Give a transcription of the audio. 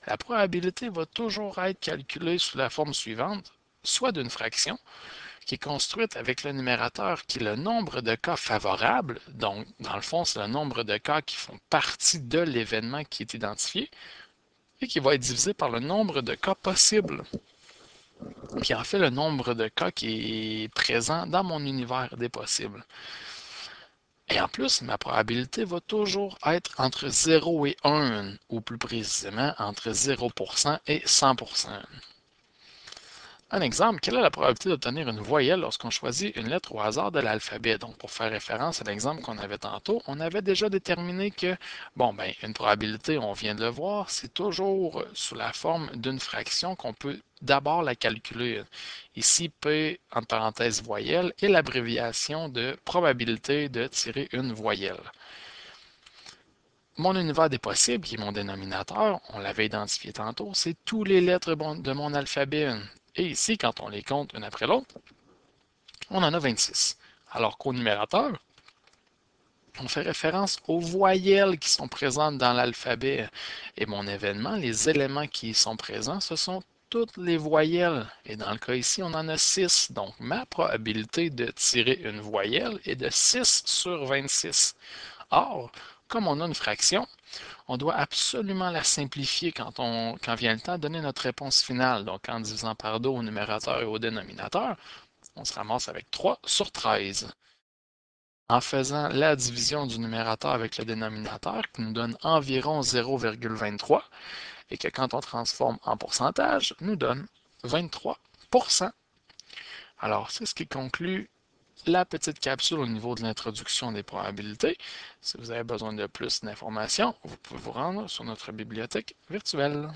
La probabilité va toujours être calculée sous la forme suivante, soit d'une fraction, qui est construite avec le numérateur qui est le nombre de cas favorables, donc dans le fond, c'est le nombre de cas qui font partie de l'événement qui est identifié, et qui va être divisé par le nombre de cas possibles, qui en fait le nombre de cas qui est présent dans mon univers des possibles. Et en plus, ma probabilité va toujours être entre 0 et 1, ou plus précisément entre 0% et 100%. Un exemple, quelle est la probabilité d'obtenir une voyelle lorsqu'on choisit une lettre au hasard de l'alphabet? Donc, pour faire référence à l'exemple qu'on avait tantôt, on avait déjà déterminé que, bon, ben, une probabilité, on vient de le voir, c'est toujours sous la forme d'une fraction qu'on peut d'abord la calculer. Ici, P, entre parenthèses, voyelle, est l'abréviation de probabilité de tirer une voyelle. Mon univers des possibles, qui est mon dénominateur, on l'avait identifié tantôt, c'est toutes les lettres de mon alphabet. Et ici, quand on les compte une après l'autre, on en a 26. Alors qu'au numérateur, on fait référence aux voyelles qui sont présentes dans l'alphabet. Et mon événement, les éléments qui y sont présents, ce sont toutes les voyelles. Et dans le cas ici, on en a 6. Donc, ma probabilité de tirer une voyelle est de 6 sur 26. Or, comme on a une fraction, on doit absolument la simplifier quand vient le temps de donner notre réponse finale. Donc, en divisant par 2 au numérateur et au dénominateur, on se ramasse avec 3 sur 13. En faisant la division du numérateur avec le dénominateur, qui nous donne environ 0,23, et que quand on transforme en pourcentage, nous donne 23%. Alors, c'est ce qui conclut la petite capsule au niveau de l'introduction des probabilités. Si vous avez besoin de plus d'informations, vous pouvez vous rendre sur notre bibliothèque virtuelle.